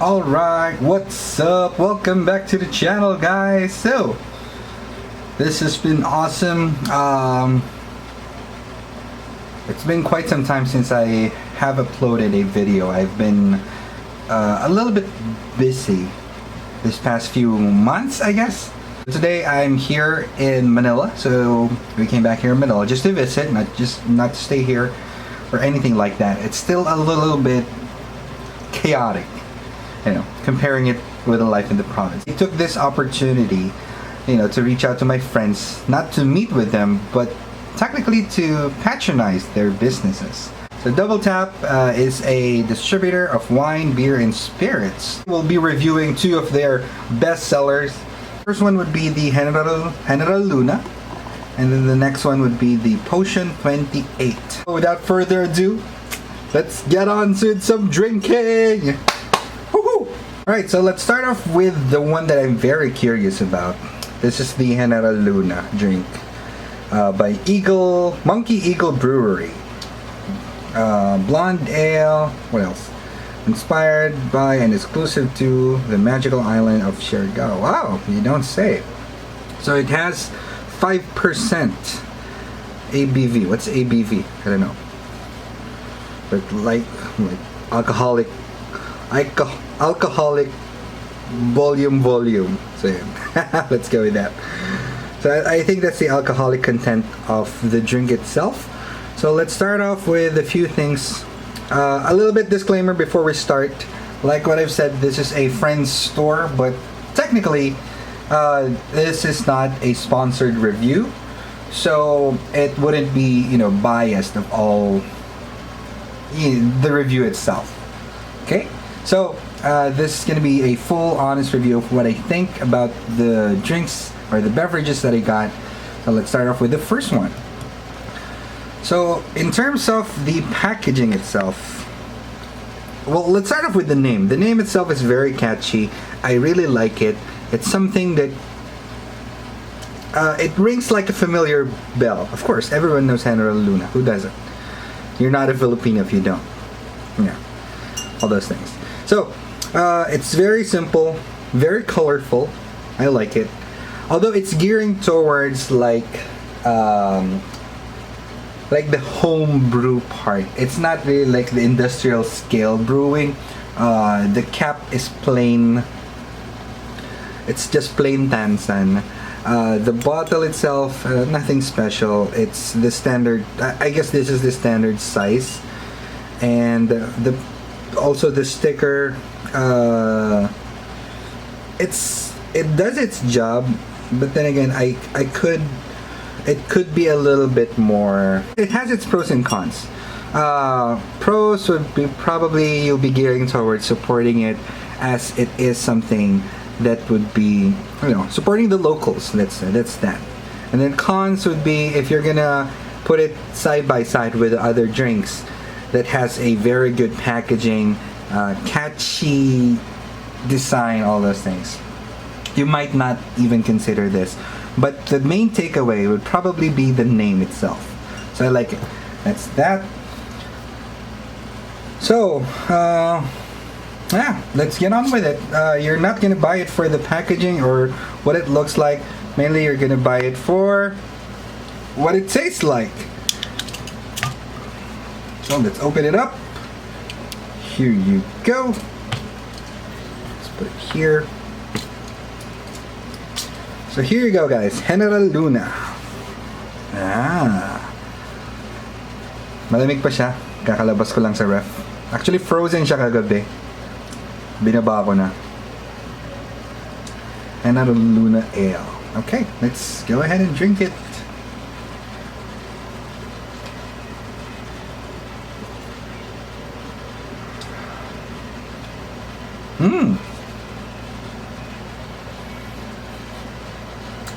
Alright, what's up? Welcome back to the channel, guys. So, this has been awesome. It's been quite some time since I have uploaded a video. I've been a little bit busy this past few months, I guess. Today I'm here in Manila, so we came back here in Manila just to visit, not to stay here or anything like that. It's still a little bit chaotic, you know, comparing it with a life in the province. I took this opportunity, you know, to reach out to my friends, not to meet with them, but technically to patronize their businesses. So Double Tap is a distributor of wine, beer, and spirits. We'll be reviewing two of their best sellers. First one would be the General Luna, and then the next one would be the Potion 28. So without further ado, let's get on to some drinking! Woohoo! Alright, so let's start off with the one that I'm very curious about. This is the General Luna drink by Monkey Eagle Brewery. Blonde ale, what else? Inspired by and exclusive to the magical island of Siargao. Wow, you don't say. So it has 5% ABV. What's ABV? I don't know. But like alcoholic volume. So yeah. Let's go with that. So I think that's the alcoholic content of the drink itself. So let's start off with a few things. A little bit disclaimer before we start. Like what I've said, this is a friend's store, but technically this is not a sponsored review, so it wouldn't be, you know, biased of all the review itself. Okay, so this is going to be a full honest review of what I think about the drinks or the beverages that I got. So let's start off with the first one. So in terms of the packaging itself, well, let's start off with the name. The name itself is very catchy. I really like it. It's something that it rings like a familiar bell. Of course, everyone knows General Luna. Who doesn't? You're not a Filipino if you don't. Yeah, all those things. So it's very simple, very colorful. I like it. Although it's gearing towards like the home brew part. It's not really like the industrial scale brewing. The cap is plain. It's just plain Tansan. The bottle itself, nothing special. It's the standard. I guess this is the standard size, and also the sticker. It does its job, but then again, it could be a little bit more. It has its pros and cons. Pros would be probably you'll be gearing towards supporting it, as it is something that would be, you know, supporting the locals. That's that. And then cons would be if you're gonna put it side by side with other drinks that has a very good packaging, catchy design, all those things. You might not even consider this. But the main takeaway would probably be the name itself. So I like it. That's that. So, yeah, let's get on with it. You're not going to buy it for the packaging or what it looks like. Mainly you're going to buy it for what it tastes like. So let's open it up. Here you go. Let's put it here. So here you go, guys. General Luna. Malamig pa siya. Kakalabas ko lang sa ref. Actually, frozen siya kagabi. Binaba ko na. General Luna Ale. Okay, let's go ahead and drink it.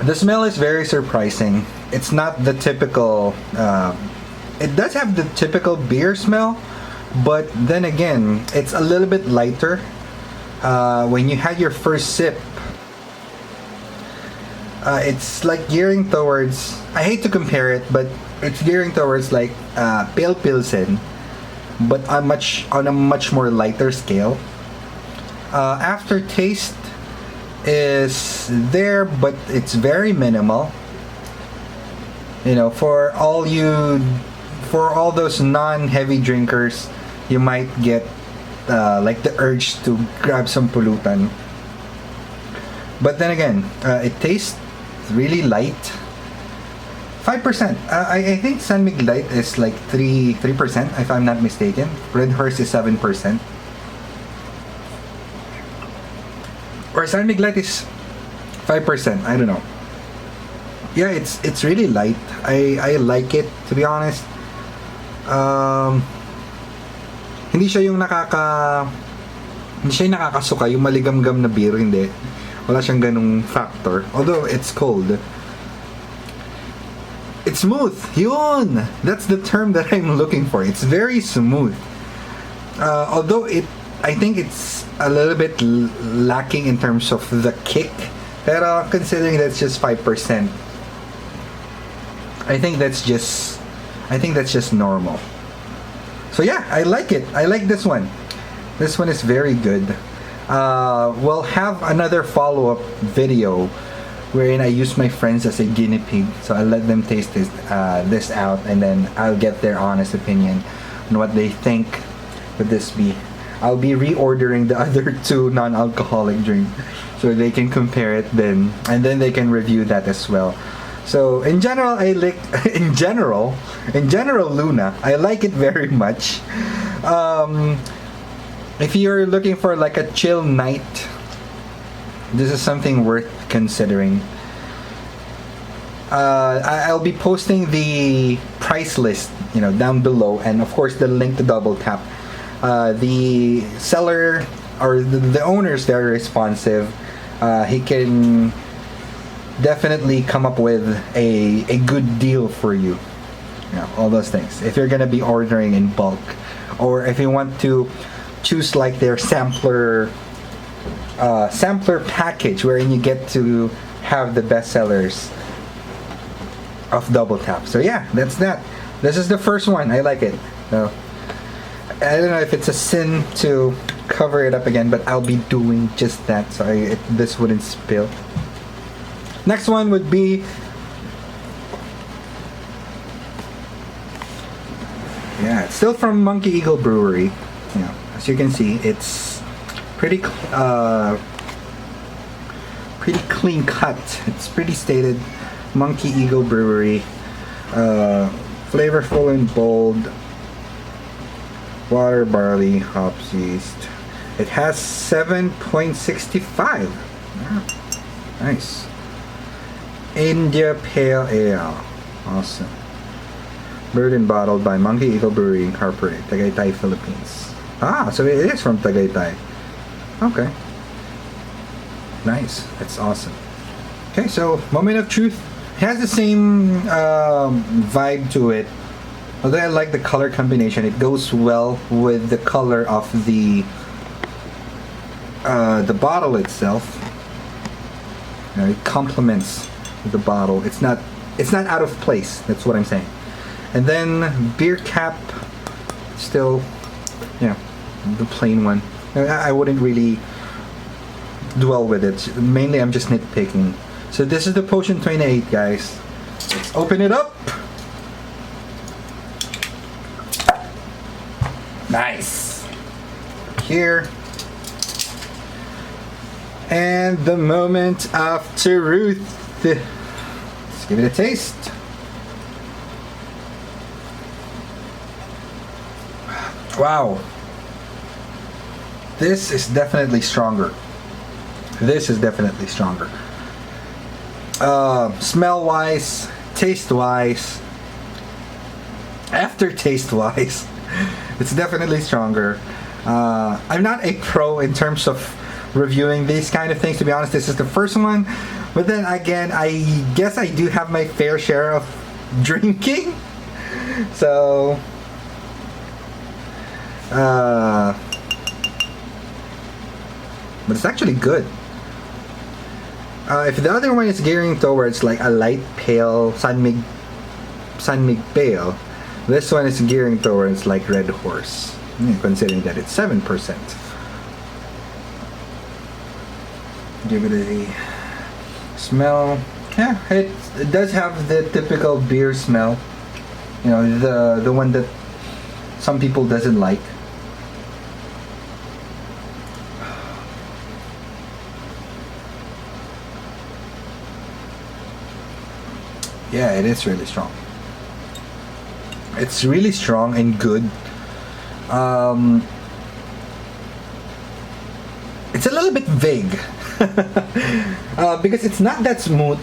The smell is very surprising. It's not the typical, it does have the typical beer smell, but then again, it's a little bit lighter. When you had your first sip, it's like gearing towards, I hate to compare it, but it's gearing towards like pale pilsen, but on a much more lighter scale. Aftertaste is there, but it's very minimal. You know, for all those non-heavy drinkers, you might get like the urge to grab some pulutan. But then again, it tastes really light. 5%. I think San Mig Light is like 3%, if I'm not mistaken. Red Horse is 7%. Or San Mig Light is 5%. I don't know. Yeah, it's really light. I like it, to be honest. Hindi siya yung nakakasuka, yung maligamgam na beer, hindi. Wala siyang ganung factor. Although it's cold. It's smooth. Yun! That's the term that I'm looking for. It's very smooth. Although I think it's a little bit lacking in terms of the kick. Pero considering that's just 5%, I think that's just normal. So yeah, I like it. I like this one. This one is very good. We'll have another follow-up video wherein I use my friends as a guinea pig. So I'll let them taste this out, and then I'll get their honest opinion on what they think would this be. I'll be reordering the other two non-alcoholic drinks so they can compare it then, and then they can review that as well. So in general, in general, Luna, I like it very much. If you're looking for like a chill night, this is something worth considering. I'll be posting the price list, down below, and of course the link to Double Tap. The seller or the owners, they're responsive. He can definitely come up with a good deal for you. All those things. If you're gonna be ordering in bulk, or if you want to choose like their sampler package, wherein you get to have the best sellers of Double Tap. So yeah, that's that. This is the first one. I like it. So I don't know if it's a sin to cover it up again, but I'll be doing just that so this wouldn't spill. Next one would be, it's still from Monkey Eagle Brewery. As you can see, it's pretty clean cut. It's pretty stated. Monkey Eagle Brewery, flavorful and bold. Water, barley, hops, yeast. It has 7.65. Nice. India Pale Ale. Awesome. Brewed and bottled by Monkey Eagle Brewery Incorporated, Tagaytay, Philippines. So it is from Tagaytay. Okay. Nice. That's awesome. Okay, so Moment of Truth. It has the same vibe to it. Although I like the color combination, it goes well with the color of the bottle itself. It complements the bottle. It's not out of place. That's what I'm saying. And then beer cap, still, the plain one. I wouldn't really dwell with it. Mainly, I'm just nitpicking. So this is the Potion 28, guys. Let's open it up. Nice. Here. And the Moment of Truth. Let's give it a taste. Wow. This is definitely stronger. Smell wise, taste wise, aftertaste wise, it's definitely stronger. I'm not a pro in terms of reviewing these kind of things, to be honest. This is the first one, but then again, I guess I do have my fair share of drinking, so but it's actually good. If the other one is gearing towards like a light pale San Mig Pale, this one is gearing towards like Red Horse, considering that it's 7%. Give it a smell. Yeah, it does have the typical beer smell. You know, the one that some people doesn't like. Yeah, it is really strong. It's really strong and good. It's a little bit vague because it's not that smooth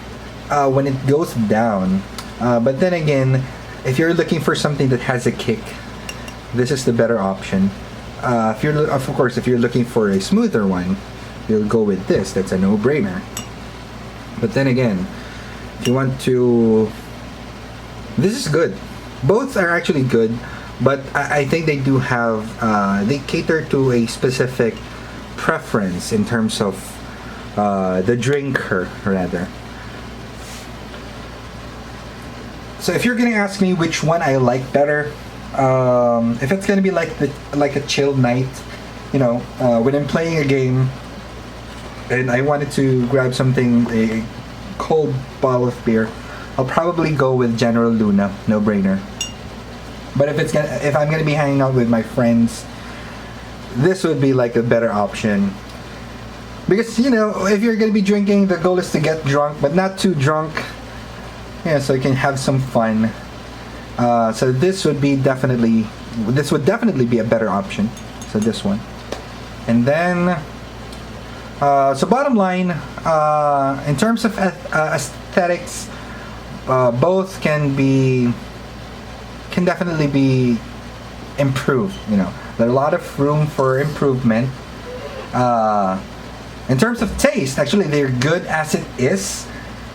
when it goes down. But then again, if you're looking for something that has a kick, this is the better option. If you're looking for a smoother one, you'll go with this. That's a no-brainer. But then again, if you want to, this is good. Both are actually good, but I think they do have they cater to a specific preference in terms of the drinker rather. So if you're gonna ask me which one I like better, if it's gonna be like a chill night, you know, when I'm playing a game and I wanted to grab something, a cold bottle of beer, I'll probably go with General Luna, no brainer. But if I'm gonna be hanging out with my friends, this would be like a better option. Because, you know, if you're gonna be drinking, the goal is to get drunk, but not too drunk. Yeah, so you can have some fun. So this would definitely be a better option. So this one. And then, so bottom line, in terms of aesthetics, both can definitely be improved. You know, there's a lot of room for improvement. In terms of taste, actually, they're good as it is.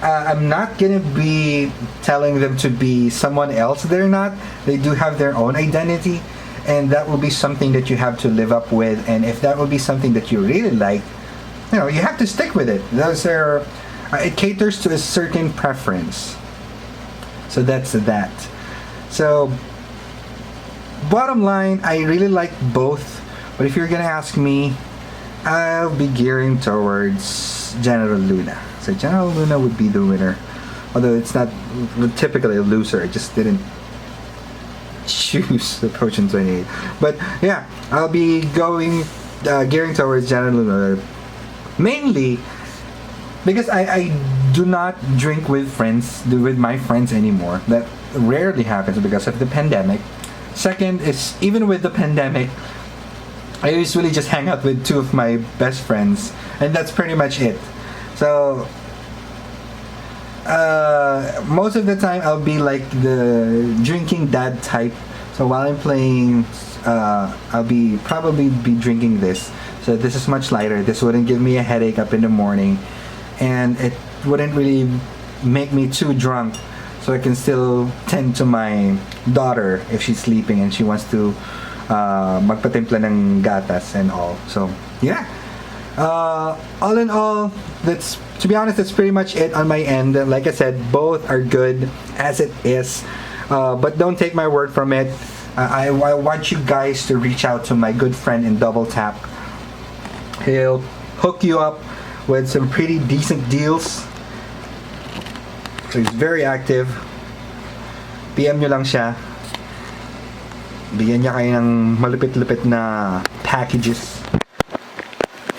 I'm not gonna be telling them to be someone else. They're not. They do have their own identity, and that will be something that you have to live up with. And if that will be something that you really like, you know, you have to stick with it. Those are, it caters to a certain preference. So that's that. So bottom line, I really like both, but if you're gonna ask me, I'll be gearing towards General Luna. So General Luna would be the winner, although it's not typically a loser. I just didn't choose the Potion 28. But yeah, I'll be gearing towards General Luna, mainly because I do not drink with my friends anymore. That rarely happens because of the pandemic. Second is, even with the pandemic, I usually just hang out with two of my best friends, and that's pretty much it. So most of the time I'll be like the drinking dad type. So while I'm playing, I'll probably be drinking this. So this is much lighter. This wouldn't give me a headache up in the morning, and it wouldn't really make me too drunk. So I can still tend to my daughter if she's sleeping and she wants to magpatimpla ng gatas and all. So yeah, all in all, to be honest, that's pretty much it on my end. Like I said, both are good as it is, but don't take my word from it. I want you guys to reach out to my good friend in Double Tap. He'll hook you up with some pretty decent deals. So he's very active. PM nyo lang siya. Bigyan niya kayo ng malupit-lupit na packages.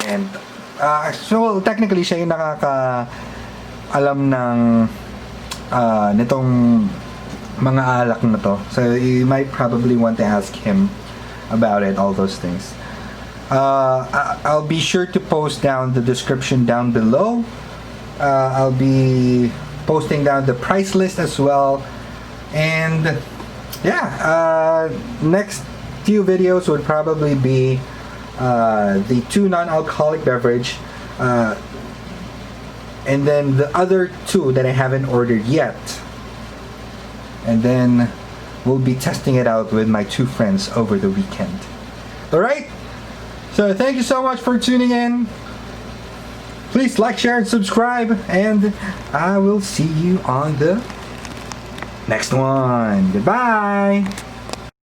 And so technically siya yung nakaka-alam ng nitong mga alak na to. So you might probably want to ask him about it, all those things. I'll be sure to post down the description down below. I'll be posting down the price list as well. And yeah, next few videos would probably be the 2 non-alcoholic beverage, and then the other 2 that I haven't ordered yet, and then we'll be testing it out with my 2 friends over the weekend. Alright, so thank you so much for tuning in. Please like, share, and subscribe, and I will see you on the next one. Goodbye.